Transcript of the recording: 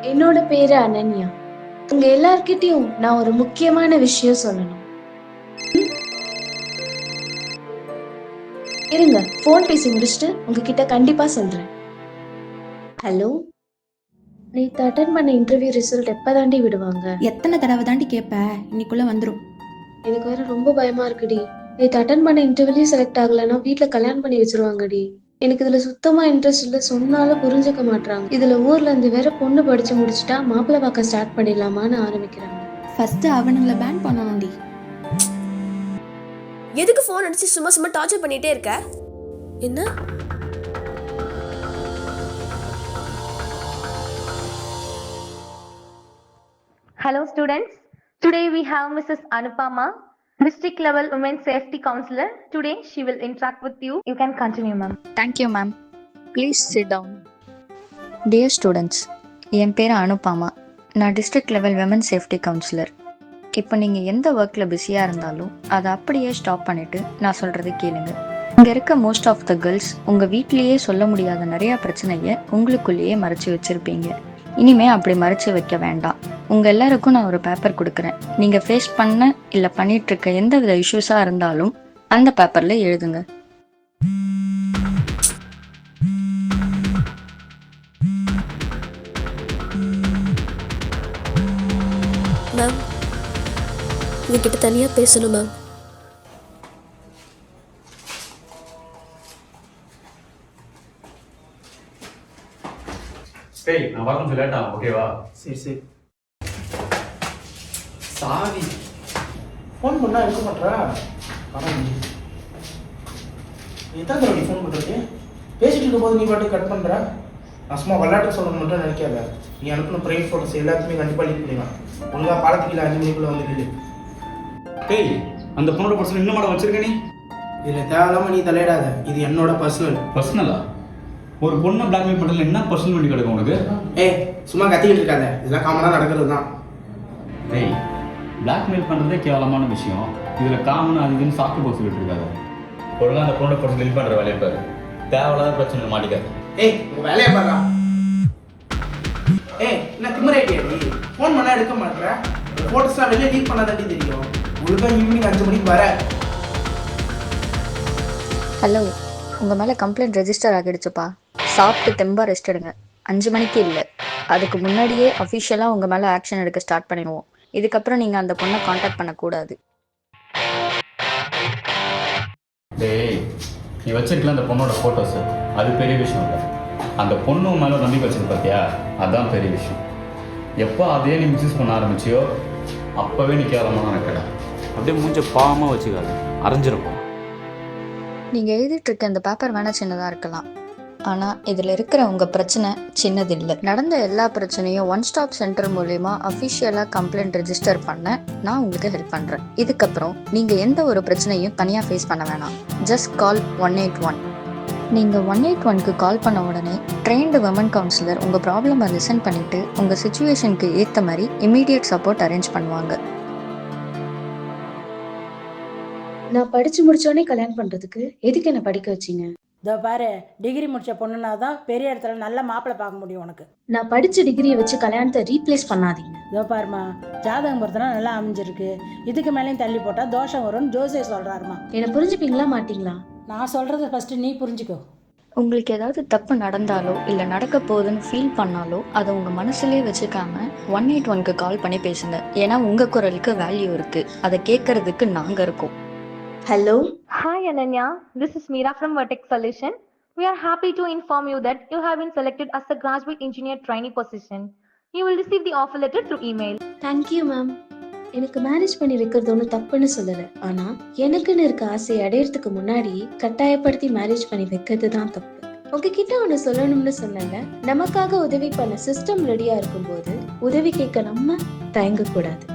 என்னோட பேரு அனன்யா. உங்க எல்லார்கிட்டயும் நான் ஒரு முக்கியமான விஷயம் சொல்லணும். இருங்க, போன் பேசி முடிச்சுட்டு உங்ககிட்ட கண்டிப்பா சொல்றேன். ஹலோ, நேத்து அட்டன் பண்ண இன்டர்வியூ ரிசல்ட் எப்பதாண்டி விடுவாங்க? எத்தனை தடவை தாண்டி கேட்ப? இன்னைக்குள்ள வந்துடும். எனக்கு வேற ரொம்ப பயமா இருக்குடி. நேத்து அட்டன் பண்ண இன்டர்வியூ செலக்ட் ஆகலைன்னா வீட்ல கல்யாணம் பண்ணி வச்சிருவாங்கடி. எனக்கு இதுல சுத்தமா இன்ட்ரெஸ்ட் இல்ல, சொன்னாலும் புரிஞ்சுக்க மாட்டாங்க. இதுல ஊர்ல இருந்து வேற பொண்ணு படிச்சு முடிச்சுட்டா மாப்பிள்ளை பார்க்க ஸ்டார்ட் பண்ணிடலாமான்னு ஆரம்பிக்கிறாங்க. ஃபர்ஸ்ட் அவனுங்களை பேன் பண்ணணும்டி. எதுக்கு ஃபோன் அடிச்சு சும்மா சும்மா டார்ச்சர் பண்ணிட்டே இருக்க? என்ன? Hello students, today we have Mrs. Anupama, district level women's safety counselor. Today she will interact with you. You can continue, ma'am. Thank you, ma'am. Please sit down. Dear students, என் பேர் அனுபாமா. நான் district level women safety councillor. இப்போ நீங்கள் எந்த ஒர்க்கில் பிஸியாக இருந்தாலும் அதை அப்படியே ஸ்டாப் பண்ணிவிட்டு நான் சொல்கிறத கேளுங்க. இங்கே இருக்க மோஸ்ட் ஆஃப் த கேர்ள்ஸ் உங்கள் வீட்லேயே சொல்ல முடியாத நிறையா பிரச்சனையை உங்களுக்குள்ளேயே மறைச்சி வச்சுருப்பீங்க. இனிமே அப்படி மறைச்சி வைக்க வேண்டாம். உங்கள் எல்லாருக்கும் நான் ஒரு பேப்பர் கொடுக்குறேன். நீங்கள் ஃபேஸ் பண்ண இல்லை பண்ணிகிட்ருக்க எந்த வித இஷ்யூஸாக இருந்தாலும் அந்த பேப்பரில் எழுதுங்க. மேம், உங்ககிட்ட தனியாக பேசணும் மேம். சரி, நான் வர கொஞ்சம் லேட் ஆகும், ஓகேவா? சரி. சாவி ஃபோன் பண்ணா எடுக்க மாட்டா. எத்தனை தடவை ஃபோன் பண்ணுறது? பேசிட்டு இருக்கும் போது நீ பாட்டு கட் பண்ணுற. நான் சும்மா விளையாட்டு சொல்லணும் மட்டும் நினைக்காத. நீ அனுப்பின ப்ரைவேட் ஃபோட்டோஸ் எல்லாத்தையுமே கண்டிப்பாக லீக் பண்ணிடலாம். ஒழுங்காக பாலத்துக்கு 5 மணிக்குள்ளே வந்து நில்லு. டேய், அந்த பொண்ணோட பர்சனல் இன்னும் மாட வச்சிருக்க நீ? இதில் தேவையில்லாமல் நீ தலையிடாத. இது என்னோட பர்சனலா? ஒரு பொண்ணை பிளாக்மெயில் பண்ணுறதுல என்ன பர்சனல் பண்ணி கிடக்கும் உனக்கு? சும்மா கத்திக்கிட்டு இருக்காத. இதெல்லாம் காமனாக நடக்கிறது தான். டேய், பிளாக்மெயில் பண்ணுறதே கேவலமான விஷயம். இதில் காமனாக அது இதுன்னு சாக்கு போக சொல்லிட்டு இருக்காது. ஒழுங்காக அந்த பொண்ணோட பர்சனல் ஹெல்ப் பண்ணுற வேலையை பாரு. தேவையில்லாத பிரச்சனை மாட்டிக்காது. உங்கள் வேலையை பாருடா. என்ன திமிரேட்டியா நீ? ஃபோன் பண்ணால் எடுக்க மாட்டேற. ஃபோட்டோஸ்லாம் வெளியே லீக் பண்ணாதாண்டி தெரியும். ஒழுங்காக ஈவினிங் 5 மணிக்கு வர. ஹலோ, உங்கள் மேலே கம்ப்ளைண்ட் ரெஜிஸ்டர் ஆகிடுச்சுப்பா. சாப்பிட்டு தெம்பா ரெஸ்ட் எடுங்க. 5 மணிக்கு இல்லை, அதுக்கு முன்னாடியே அஃபிஷியலாக உங்கள் மேலே ஆக்ஷன் எடுக்க ஸ்டார்ட் பண்ணிடுவோம். இதுக்கப்புறம் நீங்கள் அந்த பொண்ணை காண்டாக்ட் பண்ணக்கூடாது. டேய், நீ வச்சிருக்கல அந்த பொண்ணோட ஃபோட்டோஸு, அது பெரிய விஷயம் இல்லை. அந்த பொண்ணு மேலே நம்பிக்கை வச்சிருக்கு பார்த்தியா, அதுதான் பெரிய விஷயம். எப்போ அதே நீ மிஸ்யூஸ் பண்ண ஆரம்பிச்சியோ அப்போவே நீ கேவலமான நினைக்கடா. அப்படியே மூஞ்ச பாவமாக வச்சுக்காது, அரைஞ்சிருக்கும். நீங்கள் எழுதிட்டுருக்க இந்த பேப்பர் வேணால் சின்னதாக இருக்கலாம், ஆனால் இதில் இருக்கிற உங்கள் பிரச்சனை சின்னதில்லை. நடந்த எல்லா பிரச்சனையும் ஒன் ஸ்டாப் சென்டர் மூலயமா அஃபிஷியலாக கம்ப்ளைண்ட் ரெஜிஸ்டர் பண்ண நான் உங்களுக்கு ஹெல்ப் பண்ணுறேன். இதுக்கப்புறம் நீங்கள் எந்த ஒரு பிரச்சனையும் தனியாக ஃபேஸ் பண்ண வேணாம். Just call 181. நீங்கள் 181க்கு கால் பண்ண உடனே ட்ரெயின்டு விமன் கவுன்சிலர் உங்கள் ப்ராப்ளமை லிசன் பண்ணிவிட்டு உங்கள் சுச்சுவேஷனுக்கு ஏற்ற மாதிரி இமீடியட் சப்போர்ட் அரேஞ்ச் பண்ணுவாங்க. நான் படிச்சு முடிச்சோடனே கல்யாணம் பண்றதுக்கு எதுக்கு என்ன படிக்க வச்சீங்க? இதோ பாரு, டிகிரி முடிச்ச பொண்ணுனா தான் பெரிய இடத்துல நல்ல மாப்பிள்ளை பார்க்க முடியும் உனக்கு. நான் படிச்ச டிகிரியை வச்சு கல்யாணத்தை ரீப்ளேஸ் பண்ணாதீங்க. இதோ பாருமா, ஜாதகம் பொறுத்தனா நல்லா அமைஞ்சிருக்கு. இதுக்கு மேலேயும் தள்ளி போட்டா தோஷம் வரும்னு ஜோசியர் சொல்றாருமா. என்ன புரிஞ்சுப்பீங்களா மாட்டீங்களா? நான் சொல்றத ஃபர்ஸ்ட் நீ புரிஞ்சுக்கோ. உங்களுக்கு ஏதாவது தப்பு நடந்தாலோ இல்லை நடக்க போகுதுன்னு ஃபீல் பண்ணாலோ அதை உங்கள் மனசுலேயே வச்சுக்காம 181க்கு கால் பண்ணி பேசுங்க. ஏன்னா உங்கள் குரலுக்கு வேல்யூ இருக்குது. அதை கேட்கறதுக்கு நாங்கள் இருக்கோம். Hello. Hi Ananya, this is Meera from Vertex Solution. We are happy to inform you that you have been selected as the graduate engineer trainee position. You will receive the offer letter through email. Thank you ma'am. எனக்கு marriage பண்ணி வைக்கிறது ஒன்றும் தப்புன்னு சொல்லலை. ஆனால் எனக்குன்னு இருக்க ஆசையை அடையிறதுக்கு முன்னாடி கட்டாயப்படுத்தி மேரேஜ் பண்ணி வைக்கிறது தான் தப்பு. உங்ககிட்ட ஒன்று சொல்லணும்னு சொன்னல, நமக்காக உதவி பண்ண சிஸ்டம் ரெடியா இருக்கும்போது உதவி கேட்க நம்ம தயங்கக்கூடாது.